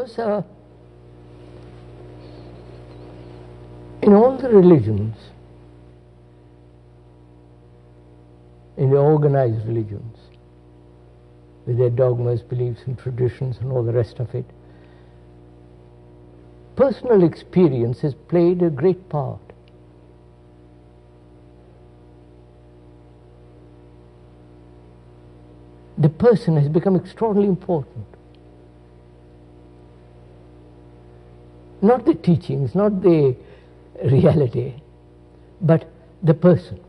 Because in all the religions, in the organized religions, with their dogmas, beliefs and traditions and all the rest of it, personal experience has played a great part. The person has become extraordinarily important. Not the teachings, not the reality, but the person.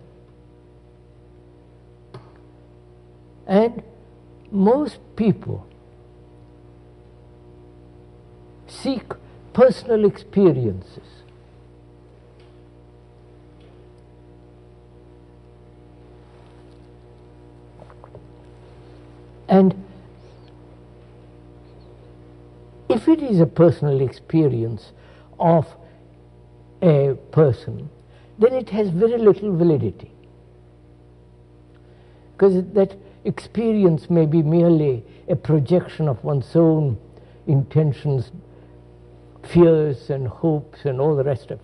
And most people seek personal experiences. And if it is a personal experience of a person, then it has very little validity. Because that experience may be merely a projection of one's own intentions, fears and hopes and all the rest of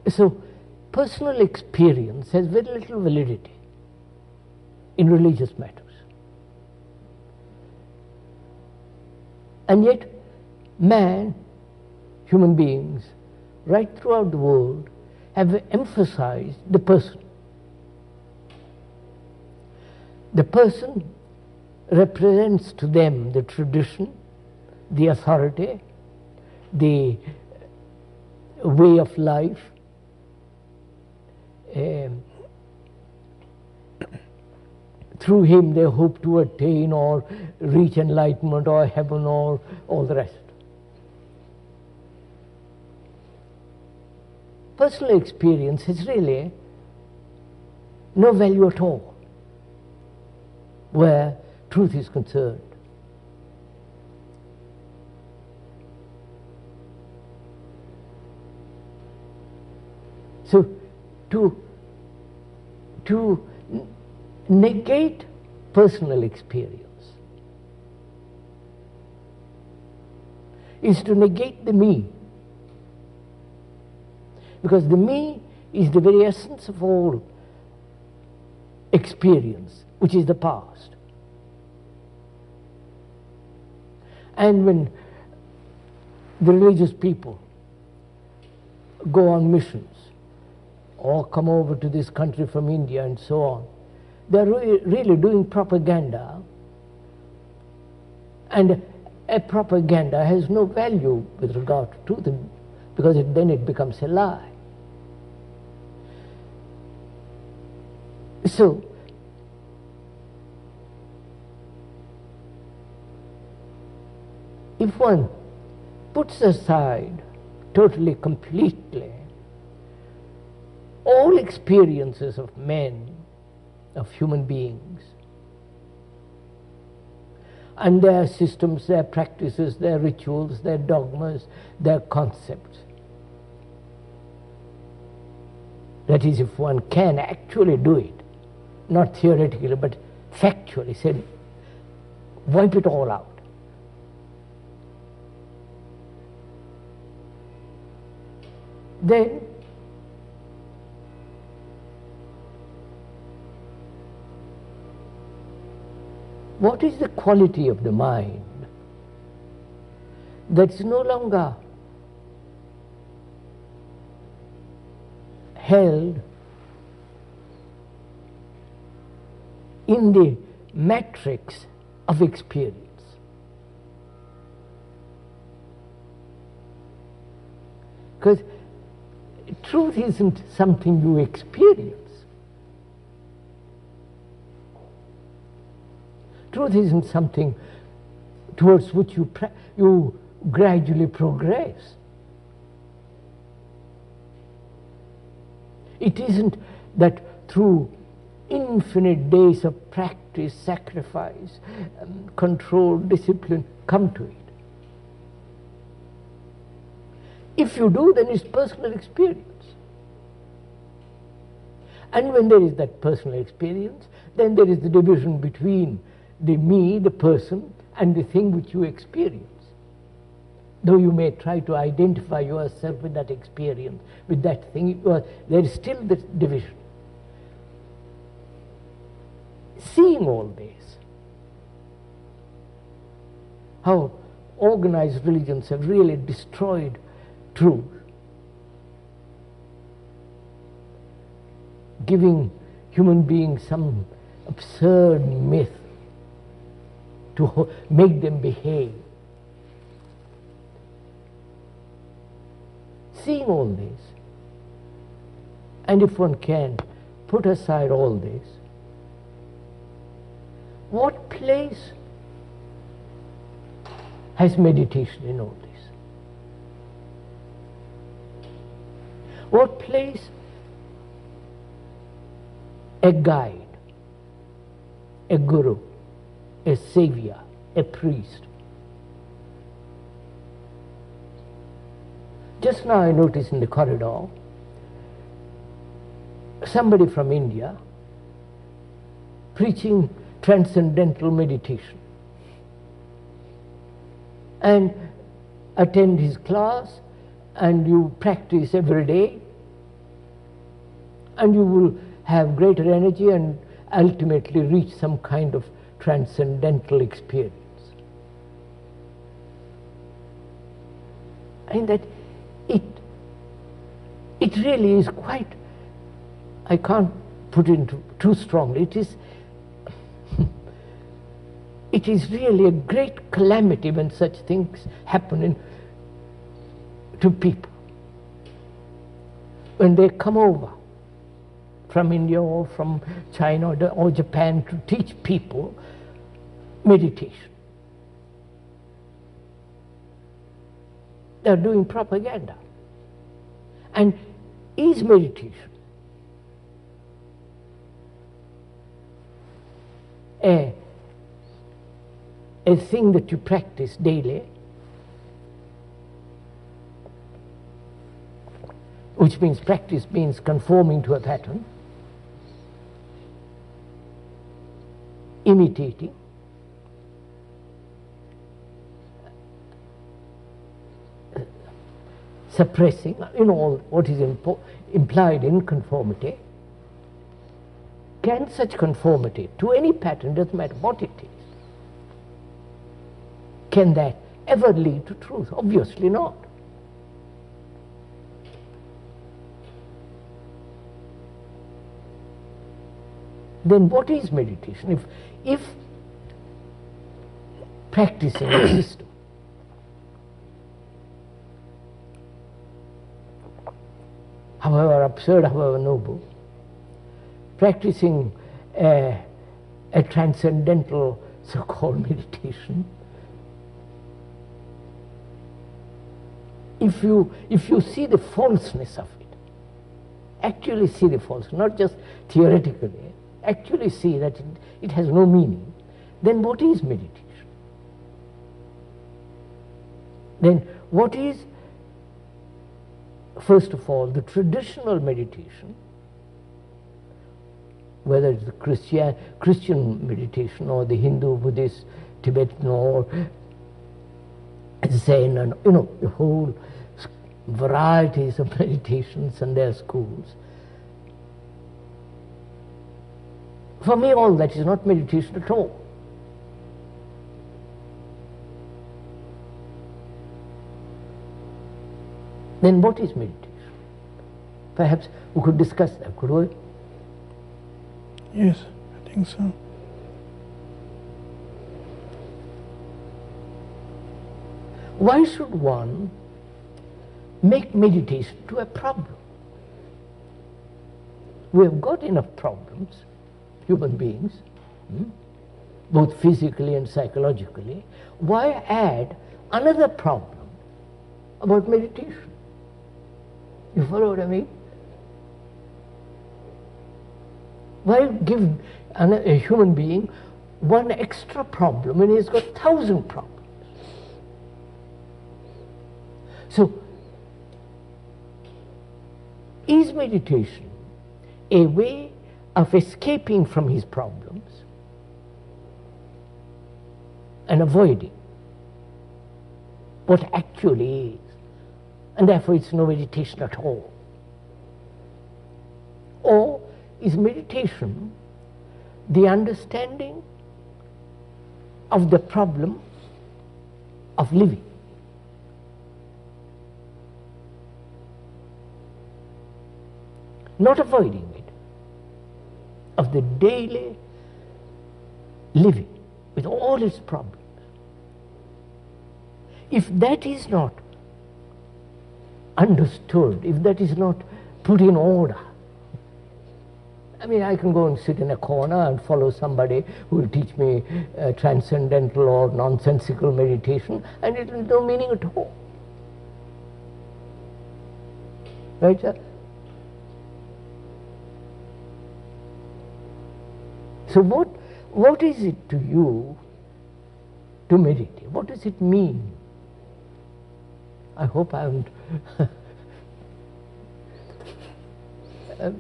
it. So personal experience has very little validity in religious matters. And yet man, human beings, right throughout the world have emphasized the person. The person represents to them the tradition, the authority, the way of life, through him they hope to attain or reach enlightenment or heaven or all the rest. Personal experience has really no value at all where truth is concerned. So to negate personal experience is to negate the me. Because the me is the very essence of all experience, which is the past. And when the religious people go on missions or come over to this country from India and so on, they're really doing propaganda, and a propaganda has no value with regard to truth, because then it becomes a lie. So if one puts aside totally, completely all experiences of men, of human beings, and their systems, their practices, their rituals, their dogmas, their concepts, that is, if one can actually do it, not theoretically but factually, say, wipe it all out, then what is the quality of the mind that's no longer held in the matrix of experience? Because truth isn't something you experience. Truth isn't something towards which you gradually progress. It isn't that through infinite days of practice, sacrifice, control, discipline, come to it. If you do, then it's personal experience. And when there is that personal experience, then there is the division between the me, the person, and the thing which you experience. Though you may try to identify yourself with that experience, with that thing, there is still this division. Seeing all this, how organized religions have really destroyed truth, giving human beings some absurd myth to make them behave. Seeing all this, and if one can put aside all this, what place has meditation in all this? What place a guide, a guru, a savior, a priest? Just now I noticed in the corridor somebody from India preaching transcendental meditation, and attend his class, and you practice every day, and you will have greater energy and ultimately reach some kind of transcendental experience. And that it really is quite, I can't put it too strongly, it is really a great calamity when such things happen to people. When they come over from India or from China or Japan to teach people meditation, they're doing propaganda. And is meditation a thing that you practice daily, which means practice means conforming to a pattern, imitating, suppressing, all what is implied in conformity? Can such conformity to any pattern, doesn't matter what it is, can that ever lead to truth? Obviously not. Then what is meditation? If practicing a system however absurd, however noble, practicing a transcendental so-called meditation, if you see the falseness of it, actually see the falseness, not just theoretically, actually see that it has no meaning, then what is meditation? Then what is, first of all, the traditional meditation, whether it's the Christian meditation or the Hindu, Buddhist, Tibetan, or Zen, and the whole varieties of meditations and their schools. For me, all that is not meditation at all. Then what is meditation? Perhaps we could discuss that, could we? Yes, I think so. Why should one make meditation to a problem? We have got enough problems, human beings, both physically and psychologically. Why add another problem about meditation? You follow what I mean? Why give a human being one extra problem when he's got 1,000 problems? So, is meditation a way of escaping from his problems, and avoiding what actually is. And therefore it's no meditation at all. Or is meditation the understanding of the problem of living? Not avoiding it, of the daily living with all its problems. If that is not understood, if that is not put in order, I mean, I can go and sit in a corner and follow somebody who will teach me transcendental or nonsensical meditation, and it will have no meaning at all. Right, sir? So what is it to you to meditate? What does it mean? I hope I haven't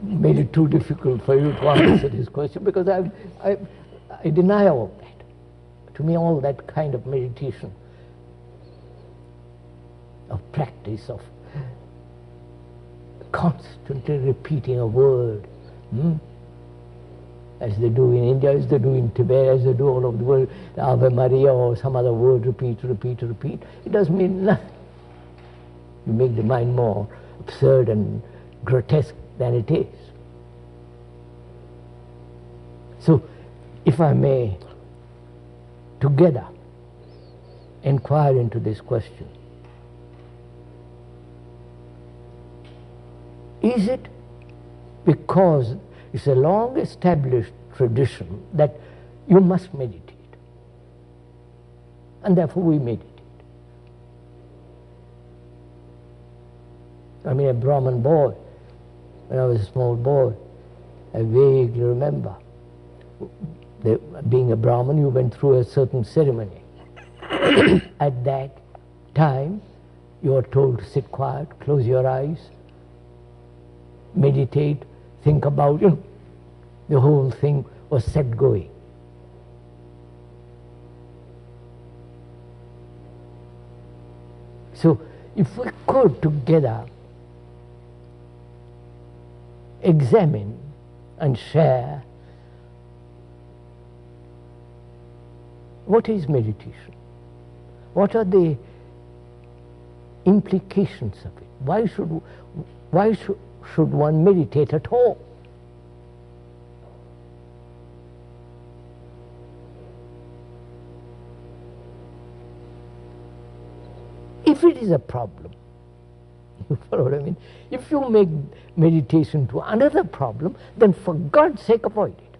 made it too difficult for you to answer this question, because I deny all that. To me, all that kind of meditation, of practice, of constantly repeating a word, as they do in India, as they do in Tibet, as they do all over the world, Ave Maria or some other word, repeat, repeat, repeat, it does mean nothing. You make the mind more absurd and grotesque than it is. So, if I may together inquire into this question, is it because it's a long established tradition that you must meditate, and therefore we meditate? I mean, a Brahmin boy, when I was a small boy, I vaguely remember, being a Brahmin, you went through a certain ceremony. At that time, you were told to sit quiet, close your eyes, meditate, think about, the whole thing was set going. So, if we could together examine and share what is meditation, what are the implications of it, why should one meditate at all? If it is a problem, you follow what I mean? If you make meditation to another problem, then for God's sake avoid it.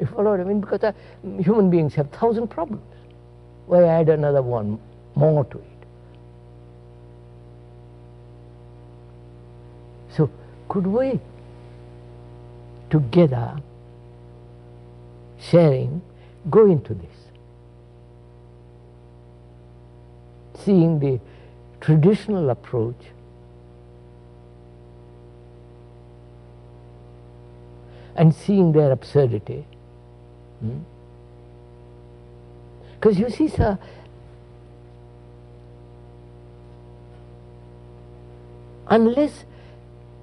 You follow what I mean? Because human beings have 1,000 problems. Why add another one more to it? So, could we together, sharing, go into this? Seeing the traditional approach and seeing their absurdity. Because you see, sir, unless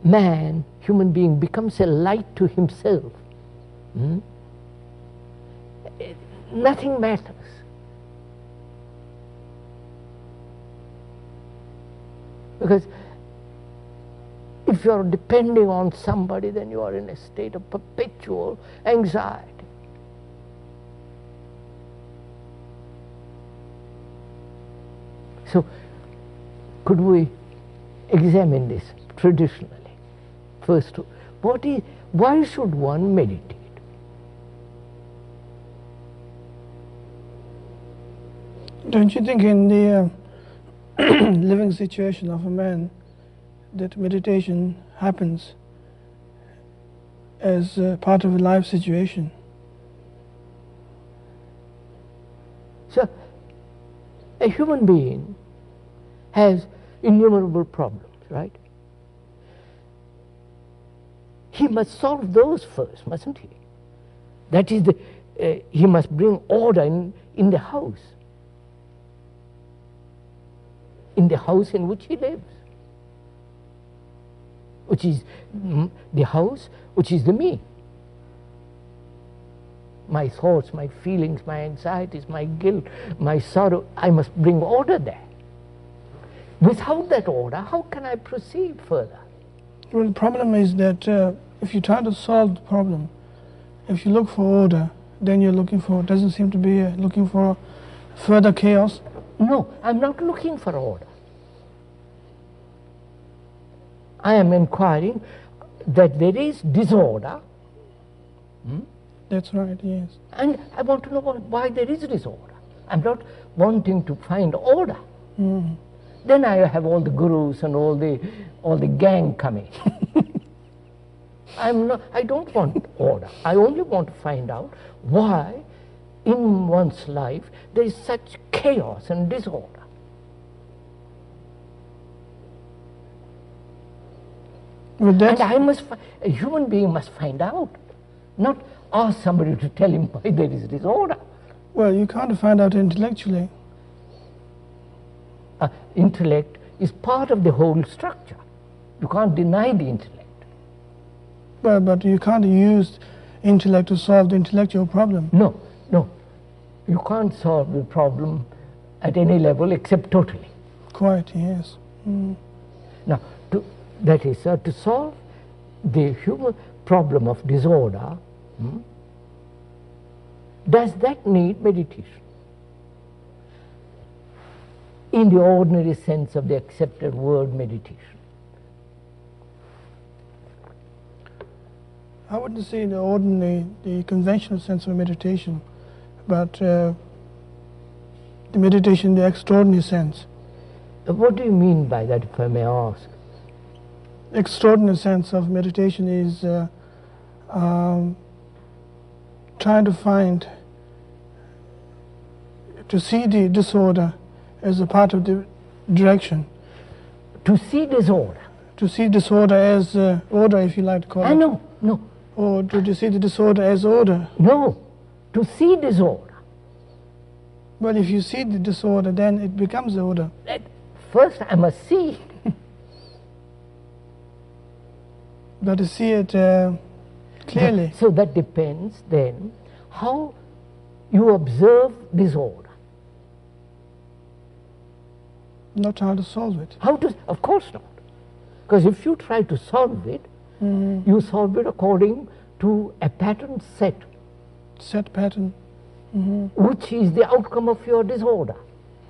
man, human being, becomes a light to himself, nothing matters. Because if you are depending on somebody, then you are in a state of perpetual anxiety. So, could we examine this traditionally? First, why should one meditate? Don't you think in the living situation of a man that meditation happens as part of a life situation? So, a human being has innumerable problems, right? He must solve those first, mustn't he? That is he must bring order in the house in which he lives, which is the house, which is the me. My thoughts, my feelings, my anxieties, my guilt, my sorrow, I must bring order there. Without that order, how can I proceed further? Well, the problem is that if you try to solve the problem, if you look for order, then you're doesn't seem to be looking for further chaos. No, I'm not looking for order. I am inquiring that there is disorder. That's right, yes. And I want to know why there is disorder. I'm not wanting to find order. Then I have all the gurus and all the gang coming. I don't want order. I only want to find out why in one's life there is such chaos and disorder. Well, and a human being must find out, not ask somebody to tell him why there is disorder. Well, you can't find out intellectually. Intellect is part of the whole structure. You can't deny the intellect. But you can't use intellect to solve the intellectual problem. No. You can't solve the problem at any level except totally. Quite, yes. Now, to solve the human problem of disorder, does that need meditation? In the ordinary sense of the accepted word meditation. I wouldn't say the conventional sense of meditation, but the meditation in the extraordinary sense. What do you mean by that, if I may ask? Extraordinary sense of meditation is trying to see the disorder as a part of the direction. To see disorder? To see disorder as order, if you like to call it. No. Or to see the disorder as order. No, to see disorder. Well, if you see the disorder, then it becomes order. First I must see. But to see it clearly. So that depends then how you observe disorder. Not how to solve it. Of course not. Because if you try to solve it, you solve it according to a pattern set. Set pattern. Which is the outcome of your disorder.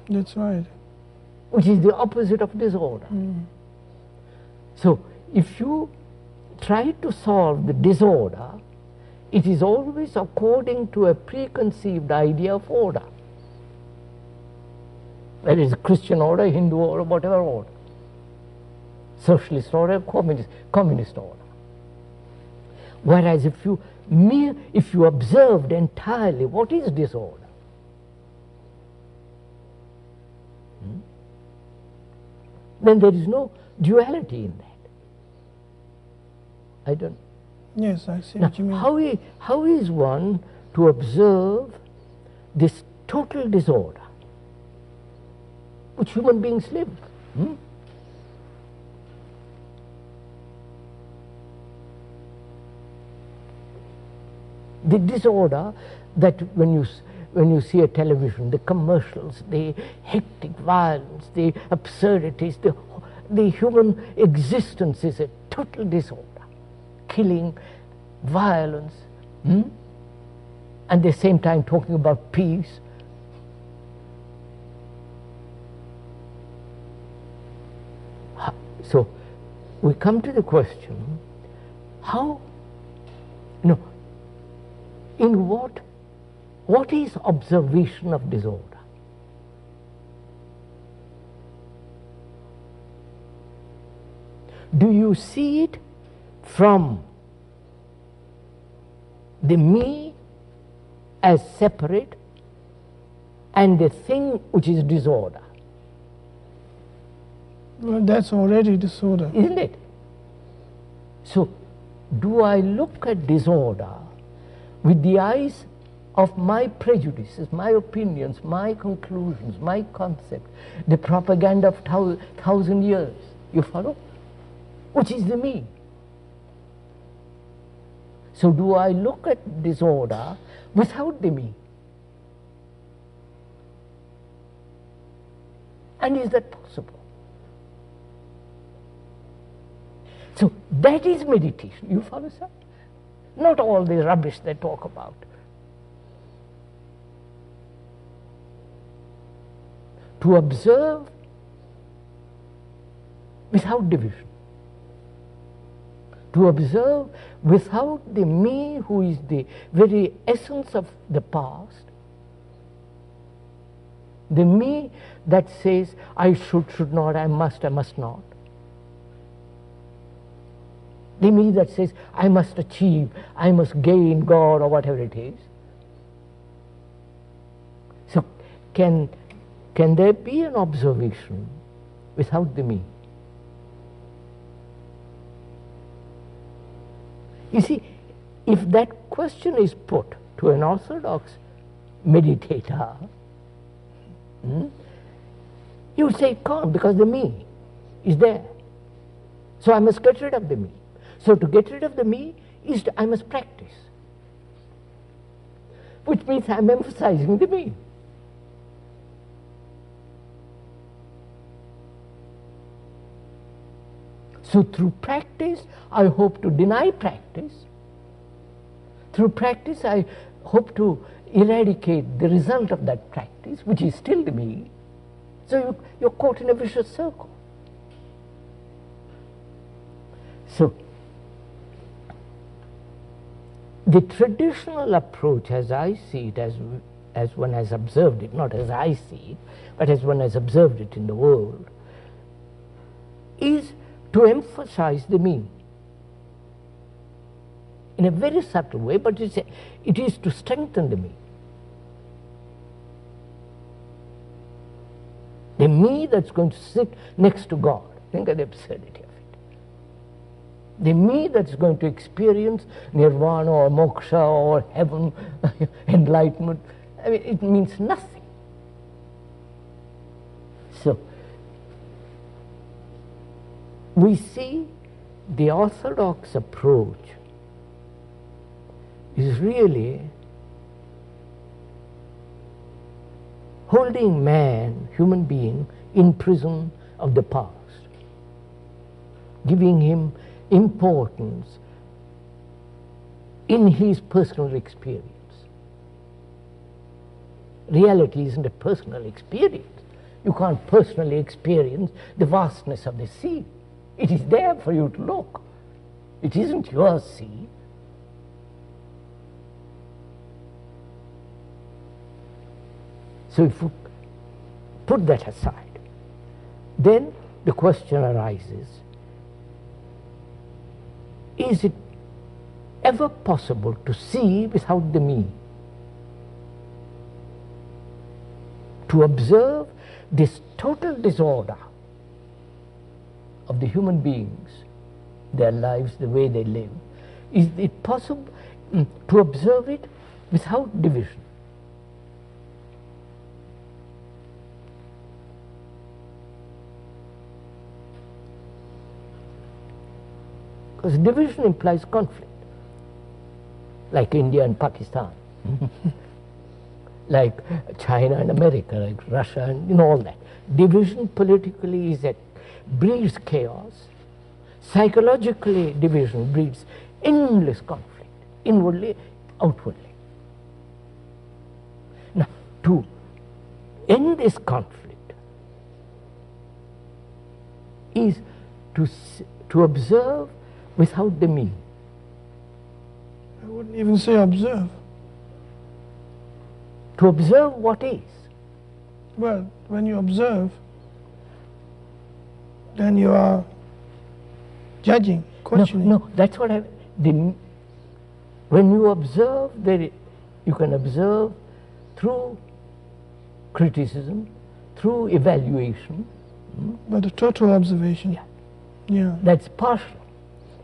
That's right. Which is the opposite of disorder. So if you try to solve the disorder, it is always according to a preconceived idea of order. Whether it's Christian order, Hindu order, whatever order. Socialist order, communist order. Whereas if you observed entirely what is disorder, then there is no duality in that. I don't. Yes, I see what you mean. How is one to observe this total disorder which human beings live? The disorder that when you see a television, the commercials, the hectic violence, the absurdities, the human existence is a total disorder. Killing, violence, and at the same time talking about peace. So we come to the question, what is observation of disorder? Do you see it from the me as separate and the thing which is disorder? Well, that's already disorder. Isn't it? So, do I look at disorder with the eyes of my prejudices, my opinions, my conclusions, my concepts, the propaganda of 1,000 years. You follow? Which is the me. So do I look at disorder without the me? And is that possible? So that is meditation. You follow, sir? Not all the rubbish they talk about. To observe without division. To observe without the me who is the very essence of the past. The me that says, I should not, I must not. The me that says, I must achieve, I must gain God, or whatever it is. So, can there be an observation without the me? You see, if that question is put to an orthodox meditator, you would say it can't, because the me is there. So I must get rid of the me. So to get rid of the me is I must practice, which means I'm emphasizing the me. So through practice, I hope to deny practice. Through practice, I hope to eradicate the result of that practice, which is still the me. So you're caught in a vicious circle. So the traditional approach, as I see it, as one has observed it, not as I see it, but as one has observed it in the world, is to emphasize the me in a very subtle way, but it is to strengthen the me. The me that's going to sit next to God. Think of the absurdity of it. The me that's going to experience nirvana or moksha or heaven, enlightenment. I mean, it means nothing. So, we see the orthodox approach is really holding man, human being, in prison of the past, giving him importance in his personal experience. Reality isn't a personal experience. You can't personally experience the vastness of the sea. It is there for you to look. It isn't your sea. So if you put that aside, then the question arises, is it ever possible to see without the me? To observe this total disorder of the human beings, their lives, the way they live, is it possible to observe it without division? Because division implies conflict, like India and Pakistan, like China and America, like Russia and all that. Division politically breeds chaos. Psychologically, division breeds endless conflict, inwardly, outwardly. Now, to end this conflict is to observe without the me. I wouldn't even say observe. To observe what is. Well, when you observe, then you are judging, questioning. No, that's what when you observe, you can observe through criticism, through evaluation. But a total observation. Yeah. That's partial.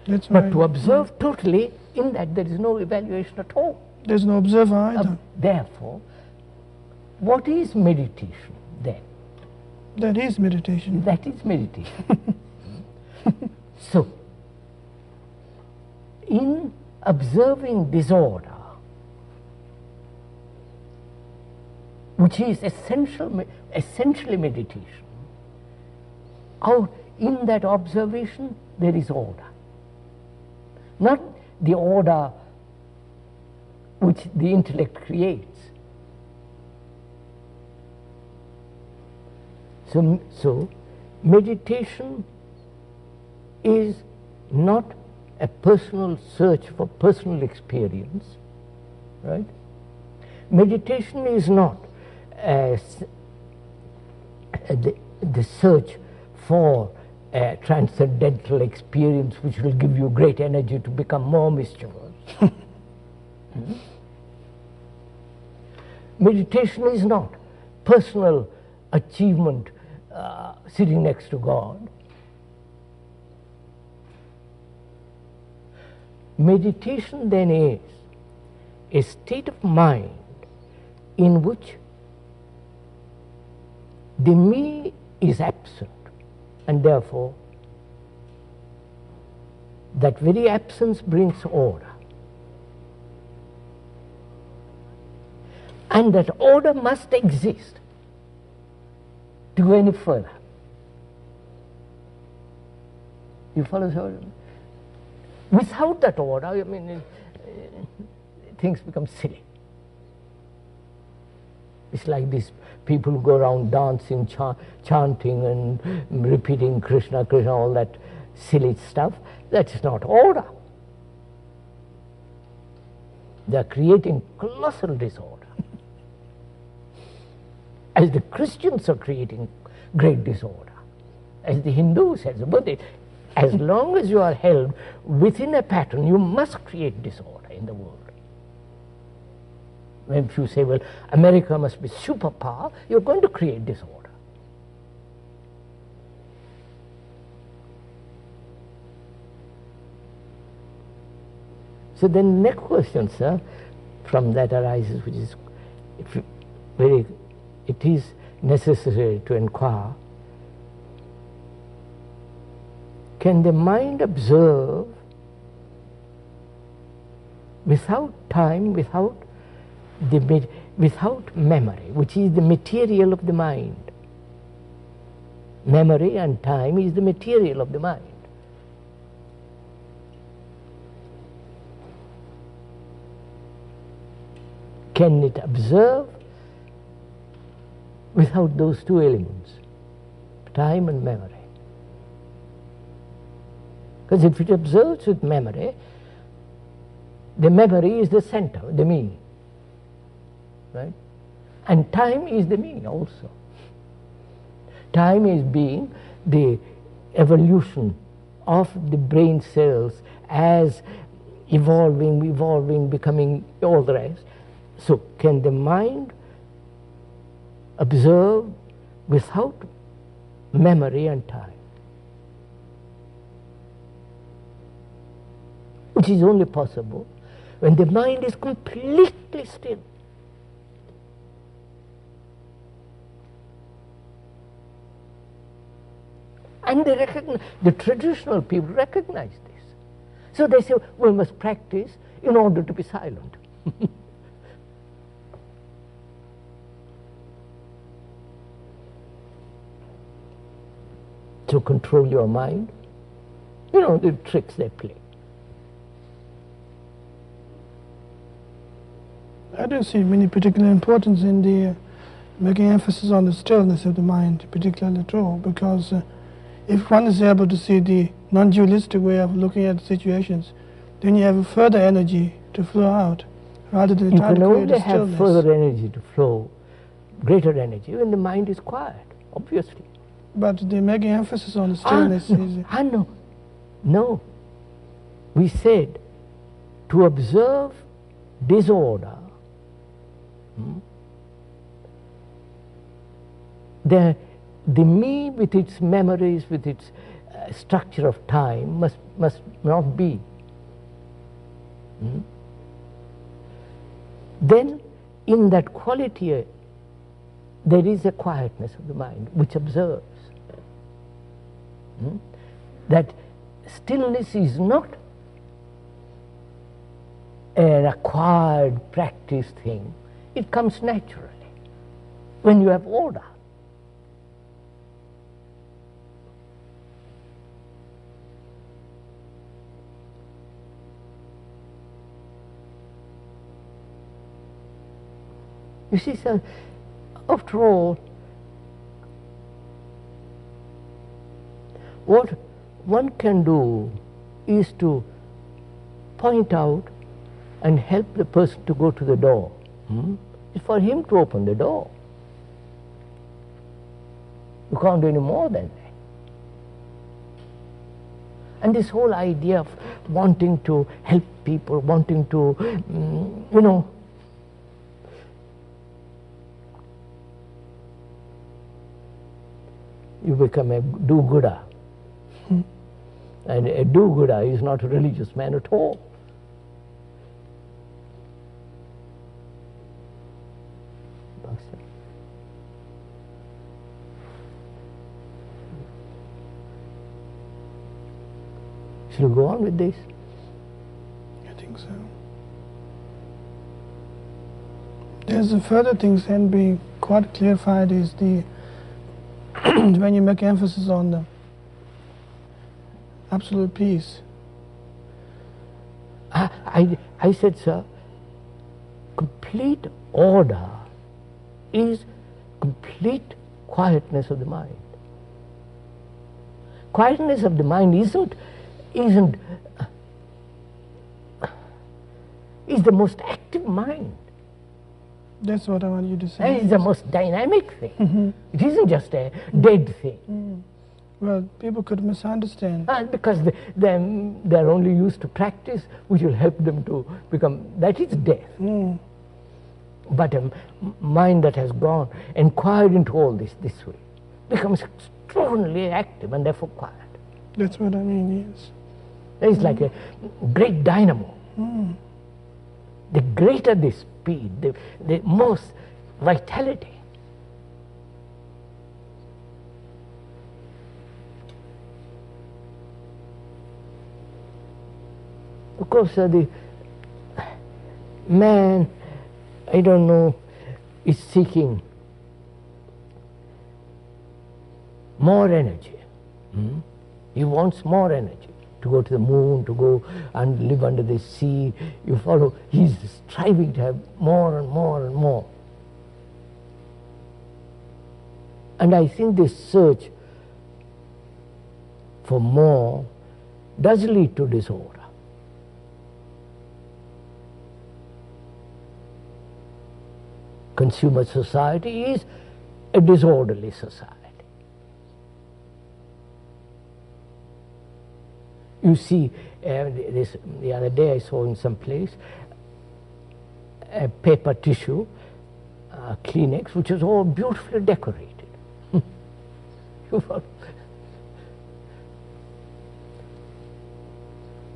That's but right. to observe totally, in that there is no evaluation at all. There's no observer either. Therefore, what is meditation then? That is meditation. That is meditation. So, in observing disorder, which is essentially meditation, in that observation there is order. Not the order which the intellect creates. So meditation is not a personal search for personal experience, right? Meditation is not the search for a transcendental experience which will give you great energy to become more mischievous. Meditation is not personal achievement sitting next to God. Meditation then is a state of mind in which the me is absent, and therefore that very absence brings order. And that order must exist to go any further. You follow? So without that order, I mean, things become silly. It's like these people who go around dancing, chanting and repeating Krishna, Krishna, all that silly stuff. That's not order. They are creating colossal disorder. As the Christians are creating great disorder, as the Hindus, as long as you are held within a pattern, you must create disorder in the world. When you say, well, America must be superpower, you're going to create disorder. So then the next question, sir, from that arises, which is it is necessary to inquire, can the mind observe without time, without memory, which is the material of the mind? Memory and time is the material of the mind. Can it observe without those two elements, time and memory? Because if it observes with memory, the memory is the center, the me, right? And time is the me also. Time is being the evolution of the brain cells as evolving, becoming all the rest. So can the mind observe without memory and time? Which is only possible when the mind is completely still. And the traditional people recognize this. So they say, we must practice in order to be silent. To control your mind, you know, the tricks they play. I don't see any particular importance in the making emphasis on the stillness of the mind, particularly true, because if one is able to see the non-dualistic way of looking at situations, then you have further energy to flow out, rather than trying to create a stillness. You can only have further energy to flow, greater energy, when the mind is quiet, obviously. But the making emphasis on the stillness is... No. We said to observe disorder, the me with its memories, with its structure of time must not be. then in that quality there is a quietness of the mind which observes. That stillness is not an acquired, practiced thing. It comes naturally when you have order. You see, sir, after all, what one can do is to point out and help the person to go to the door. It's for him to open the door. You can't do any more than that. And this whole idea of wanting to help people, wanting to, you become a do-gooder. And a do-gooder is not a religious man at all. Shall we go on with this? I think so. There's a further things can be quite clarified is the when you make emphasis on the absolute peace. I said, sir, complete order is complete quietness of the mind. Quietness of the mind is the most active mind. That's what I want you to say. It's the most dynamic thing. It isn't just a dead thing. Well, people could misunderstand. Because they're only used to practice, which will help them to become, that is death. But a mind that has gone, inquired into all this way, becomes extraordinarily active and therefore quiet. That's what I mean, yes. It's like a great dynamo. The greater the speed, the most vitality. Of course, the man, I don't know, is seeking more energy. He wants more energy to go to the moon, to go and live under the sea. You follow, he's striving to have more and more and more. And I think this search for more does lead to disorder. Consumer society is a disorderly society. You see, the other day I saw in some place a paper tissue, Kleenex, which was all beautifully decorated.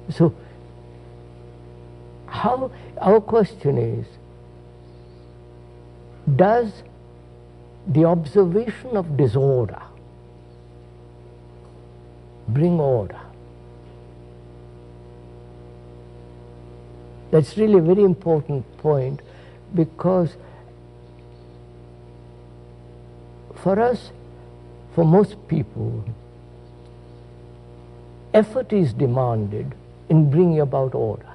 So, how our question is, does the observation of disorder bring order? That's really a very important point, because for us, for most people, effort is demanded in bringing about order.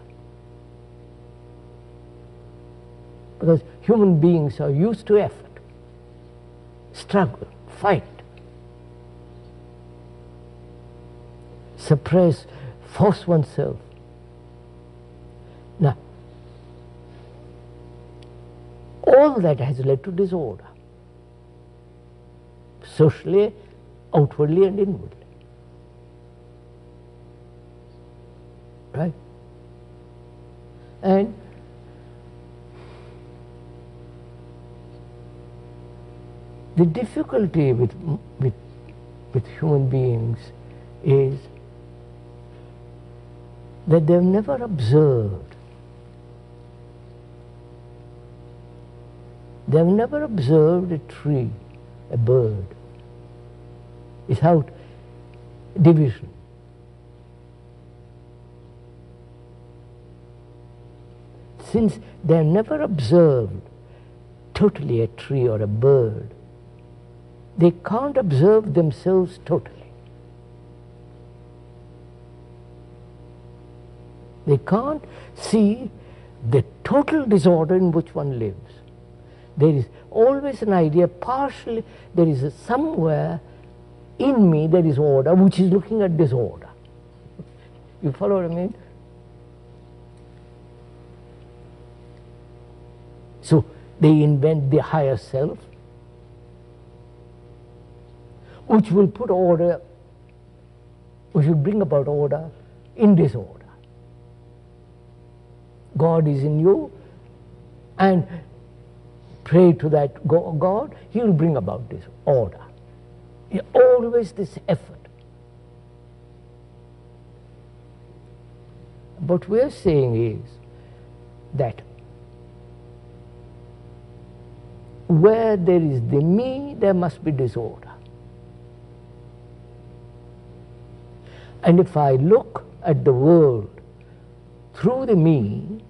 Because human beings are used to effort, struggle, fight, suppress, force oneself. Now, all that has led to disorder, socially, outwardly and inwardly. Right? And the difficulty with human beings is that they've never observed They have never observed a tree, a bird, without division. Since they have never observed totally a tree or a bird, they can't observe themselves totally. They can't see the total disorder in which one lives. There is always an idea, partially, there is somewhere in me there is order which is looking at disorder. You follow what I mean? So they invent the higher self, which will put order, which will bring about order in disorder. God is in you, and pray to that God, He will bring about this order. Always this effort. What we are saying is that where there is the me, there must be disorder. And if I look at the world through the me,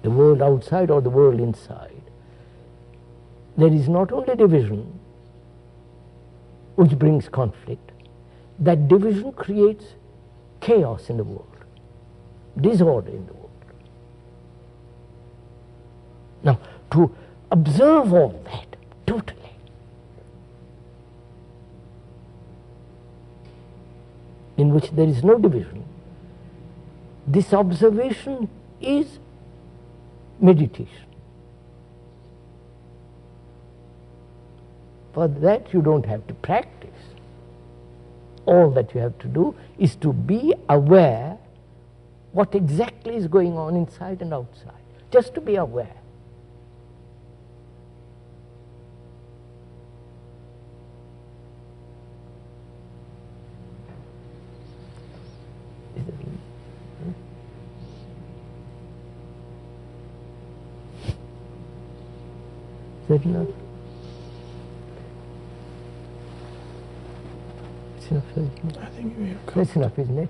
the world outside or the world inside, there is not only division which brings conflict, that division creates chaos in the world, disorder in the world. Now, to observe all that totally, in which there is no division, this observation is meditation. For that you don't have to practice. All that you have to do is to be aware what exactly is going on inside and outside. Just to be aware. Is that enough? It's enough, isn't it? I think we have That's enough, isn't it?